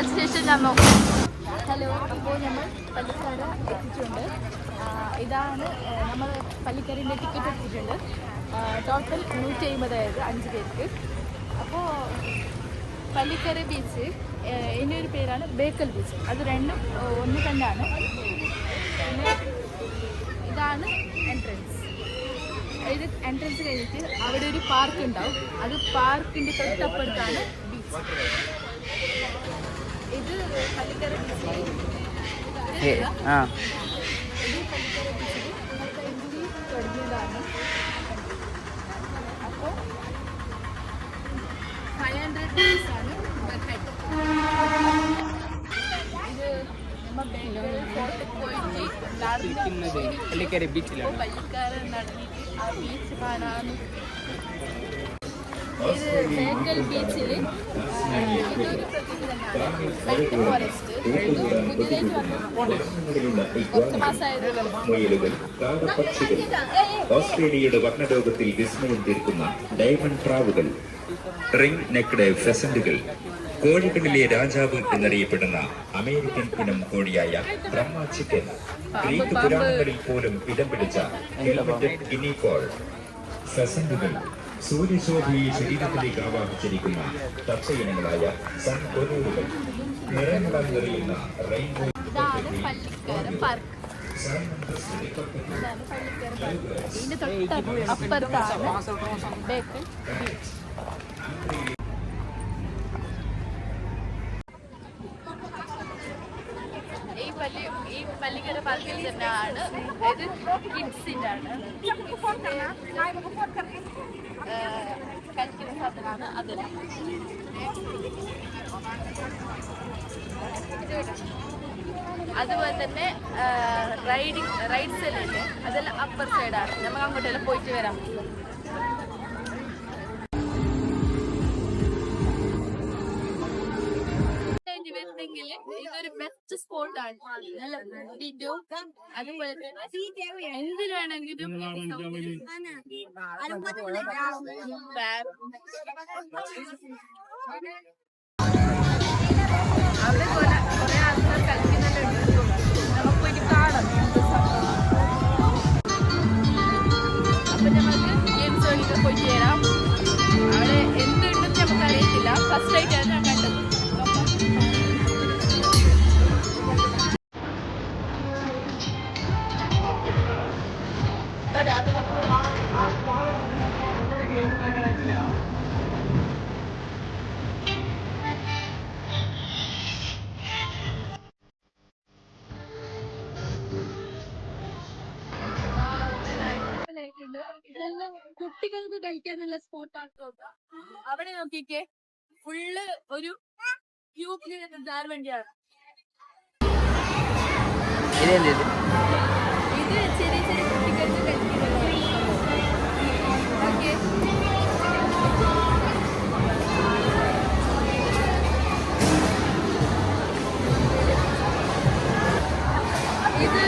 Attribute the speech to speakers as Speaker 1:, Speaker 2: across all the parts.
Speaker 1: ശേഷം ഞാൻ നോക്കാം. ഹലോ, അപ്പോൾ നമ്മൾ പള്ളിക്കര എത്തിയിട്ടുണ്ട്. ഇതാണ് നമ്മൾ പള്ളിക്കരൻ്റെ ടിക്കറ്റ് എടുത്തിട്ടുണ്ട്. ടോട്ടൽ 150 5 പേർക്ക്. അപ്പോൾ പള്ളിക്കര ബീച്ച് എൻ്റെ ഒരു പേരാണ് ബേക്കൽ ബീച്ച്. അത് രണ്ടും ഒന്ന് തന്നെയാണ്. പിന്നെ ഇതാണ് എൻട്രൻസ്. ഇത് എൻട്രൻസ് കഴിഞ്ഞിട്ട് അവിടെ ഒരു പാർക്ക് ഉണ്ടാവും. അത് പാർക്കിൻ്റെ തൊട്ടപ്പുറത്താണ് ബീച്ച്. ഇത് പള്ളിക്കര ബീച്ചിൽ തുടങ്ങിയതാണ്. അപ്പോൾ 500 rupees ആണ് പെർ ഹെഡ്. ഇത് നമ്മൾ ബേക്കൽ ഫോർട്ടിൽ പോയിട്ട് പള്ളിക്കര ബീച്ചിലാണ്. പള്ളിക്കര നടന്നിട്ട് ആ ബീച്ച് കാണാൻ. ഇത് ബേക്കൽ ബീച്ചിൽ ഇതൊരു പ്രത്യേകത തന്നെയാണ്. റെഡ് ഫോറസ്റ്റ് പുതിയതായിട്ട്
Speaker 2: ഓസ്ട്രേലിയയുടെ വർണ്ണലോകത്തിൽ വിസ്മയം തീർക്കുന്ന ഡയമണ്ട് പ്രാവുകൾ, റിംഗ് നെക്ഡ് ഫെസന്റുകൾ, കോഴികളിലെ രാജാവ് എന്നറിയപ്പെടുന്ന അമേരിക്കൻ ഇനം കോഴിയായ ബ്രഹ്മ ചിക്കൻ, ഗ്രീക്ക് പുരാണങ്ങളിൽ പോലും ഇടം പിടിച്ച ഹെൽമെറ്റഡ് ഗിനി കോൾ, ഫെസന്റുകൾ, സൂര്യശോഭയെ ശരീരത്തിലേക്ക് ആവാഹിച്ചിരിക്കുന്ന തത്തയിനങ്ങളായ സൺ കൊലൂറുകൾ, നിറങ്ങളാൽ നിറയുന്ന റെയിൻബോ.
Speaker 1: ഇതിന്റെ തൊട്ടപ്പുറത്താണ് ബേക്കൽ ബീച്ച്. ഈ പള്ളിക്കര പാർക്കിൽ തന്നെയാണ്. ഇത് കിഡ്സിൻ്റെ ആണ്. കളിക്കുന്ന സാധനമാണ് അതിൽ. അതുപോലെ തന്നെ റൈഡ്സ് എല്ലാം ഉണ്ട്. അതെല്ലാം അപ്പർ സൈഡാണ്. നമുക്ക് അങ്ങോട്ടെല്ലാം പോയിട്ട് വരാം. വരുന്നെങ്കിൽ ഇതൊരു ബെസ്റ്റ് സ്പോട്ടാണ്. നല്ല അതുപോലെ തന്നെ എന്തിനു വേണമെങ്കിലും അവിടെ കുറെ ആൾക്കാർ കളിക്കുന്നുണ്ട്. നമുക്ക് പോയിട്ട് കാണാം. അപ്പൊ നമുക്ക് ഗെയിംസ് കളിക്കാൻ പോയിട്ട് തരാം. അവിടെ എന്തുണ്ടെന്ന് നമുക്ക് അറിയത്തില്ല. ഫസ്റ്റ് ആയിട്ടാണ് ഞാൻ കണ്ടത്. ഇതെല്ലാം കുട്ടികൾക്ക് കഴിക്കാനുള്ള സ്പോട്ടാണ് തോന്നുക. അവിടെ നോക്കിക്കേ, ഫുള്ള് ഒരു ക്യൂബിൽ ഇതാൻ വേണ്ടിയാണ്. ഇത് ചെറിയ ചെറിയ കുട്ടികൾക്ക് കഴിക്കുന്നത്. ഓക്കെ, ഇത്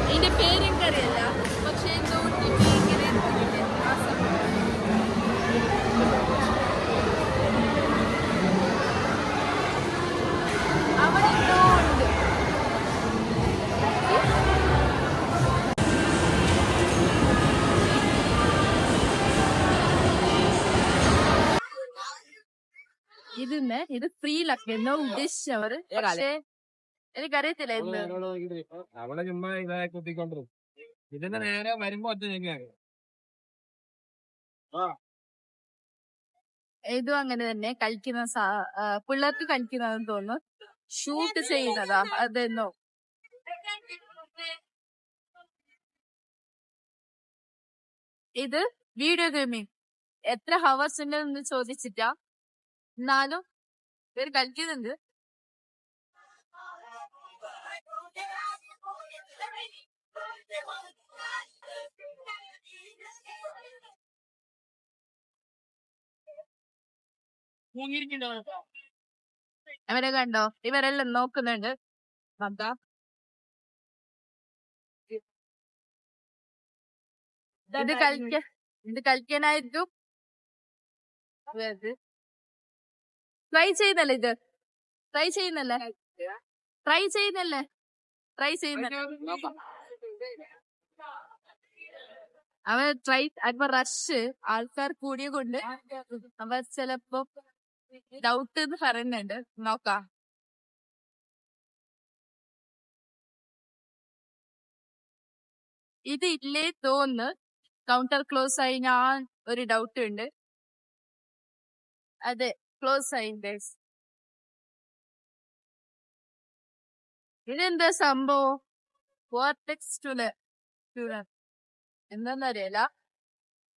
Speaker 1: ഇതിന്റെ പേര് എനിക്കറിയില്ല. പക്ഷെ എന്തോ ഇങ്ങനെ ആ സമയം അവിടെ എന്തോ ഉണ്ട്. ഇത് ഫ്രീ ലക്കെന്നോ ഉദ്ദേശിച്ചു അവര്. പക്ഷേ എനിക്കറിയത്തില്ല എന്ത്.
Speaker 3: അവിടെ ചുമ്മാ ഇതായി കുത്തിക്കൊണ്ടിരും. ഇതിന്റെ നേരെ വരുമ്പോ ഒറ്റ ഞെക്കിയാണ്.
Speaker 1: ഇതും അങ്ങനെ തന്നെ കളിക്കുന്ന പിള്ളേർക്ക് കളിക്കുന്നതെന്ന് തോന്നുന്നു. ഷൂട്ട് ചെയ്യുന്നതാ അതെന്നോ. ഇത് വീഡിയോ ഗെയിമിങ്. എത്ര ഹവേഴ്സ് ഉണ്ടെന്ന് ചോദിച്ചിട്ടാ, എന്നാലും ഇവർ കളിക്കുന്നുണ്ട്. അവരെ കണ്ടോ? ഇവരെല്ലാം നോക്കുന്നുണ്ട്. ഇത് കളിക്കാനായിരിക്കും ട്രൈ ചെയ്യുന്നല്ലേ ഇത്. ട്രൈ ചെയ്യുന്നല്ലേ ട്രൈ ചെയ്യുന്നല്ലേ ട്രൈ ചെയ്യുന്ന അവൻ ട്രൈ അപ്പൊ റഷ് ആൾക്കാർ കൂടിയ കൊണ്ട് അവ ചിലപ്പോ ഡൗട്ട് എന്ന് പറയുന്നുണ്ട് നോക്കാം. ഇത് ഇല്ലേ തോന്നുന്നു കൗണ്ടർ ക്ലോസ് ആയി. ഞാൻ ഒരു ഡൗട്ട് ഉണ്ട്. അതെ ക്ലോസ് ആയി. ഇതെന്താ സംഭവം? എന്താന്നറിയല.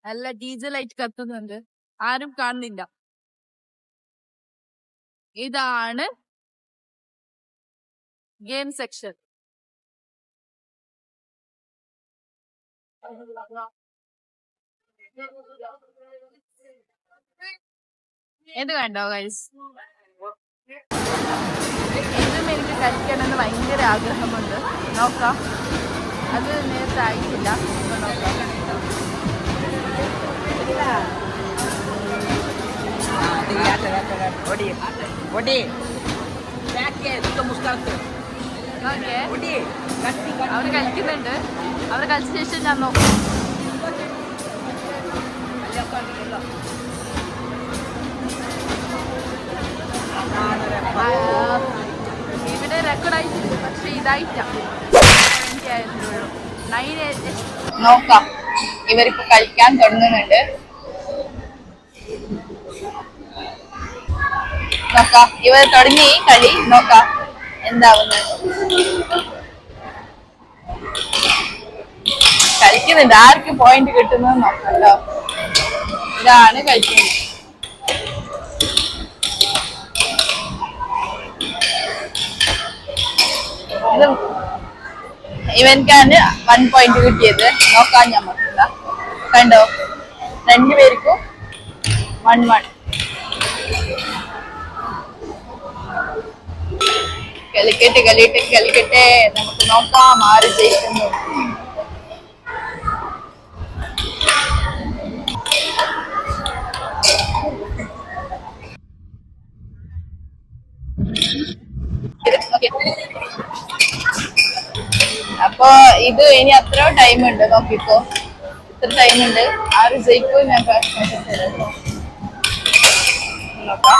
Speaker 1: നല്ല ഡീസലായിട്ട് കത്തുന്നുണ്ട്. ആരും കാണുന്നില്ല. ഇതാണ് ഗെയിം സെക്ഷൻ. ഇത് കണ്ടോ ഗൈസ്? ഇതും എനിക്ക് കളിക്കണമെന്ന് ഭയങ്കര ആഗ്രഹമുണ്ട്. നോക്കാം. അത് നേരത്തെ ആയിട്ടില്ല. ഇപ്പൊ നോക്കാം. അവര് കളിക്കുന്നുണ്ട്. അവര് കളിച്ച ശേഷം ഞാൻ നോക്കാം. ഇവിടെ റെക്കോർഡ് ആയിട്ടുണ്ട്, പക്ഷെ ഇതായിട്ടാ നോക്കാം. ഇവരിപ്പോ കളിക്കാൻ തുടങ്ങുന്നുണ്ട്. നോക്കാം, ഇവർ തുടങ്ങി കളി. നോക്കാം എന്താവുന്നത്. കളിക്കുന്നുണ്ട്. ആർക്ക് പോയിന്റ് കിട്ടുന്നത് നോക്കല്ലോ. ഇതാണ് കളിക്കുന്നത്. ഇവൻക്കാണ് 1 പോയിന്റ് കിട്ടിയത്. നോക്കാൻ ഞമ്മക്കില്ല. കണ്ടോ, 2 പേർക്കും 1-1. കളിക്കട്ടെ. നമുക്ക് നോക്കാം ആര് ജയിക്കുന്നു. അപ്പൊ ഇത് ഇനി അത്ര ടൈം ഉണ്ട്. നോക്കിക്കോ, ഇത്ര ടൈം ഉണ്ട്. ആര് ജയിക്കോ ഞാൻ നോക്കാം.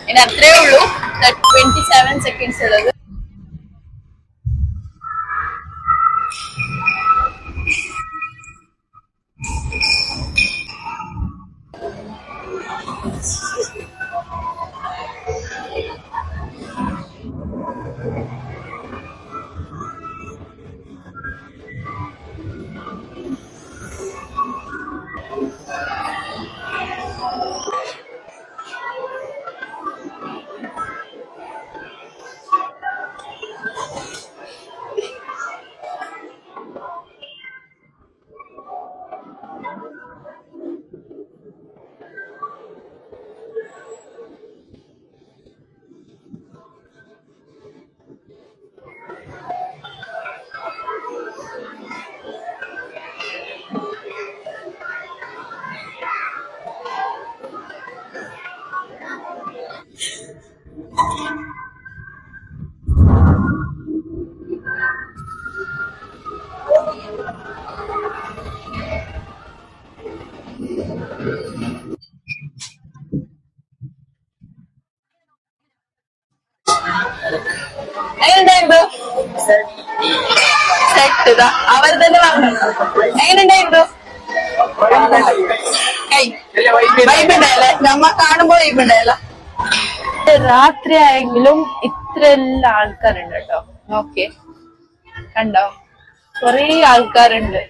Speaker 1: ഇനി അത്രേ ഉള്ളൂ. 27 സെക്കൻഡ്സ് ഉള്ളത്. അവർ തന്നെ പറഞ്ഞു. എങ്ങനെയുണ്ടായിരുന്നു? വൈബുണ്ടായല്ലേ? നമ്മ കാണുമ്പോ വൈബുണ്ടായല്ലോ. രാത്രി ആയെങ്കിലും ഇത്ര എല്ലാ ആൾക്കാരുണ്ട് കേട്ടോ. നോക്കിയേ, കണ്ടോ, കൊറേ ആൾക്കാരുണ്ട്.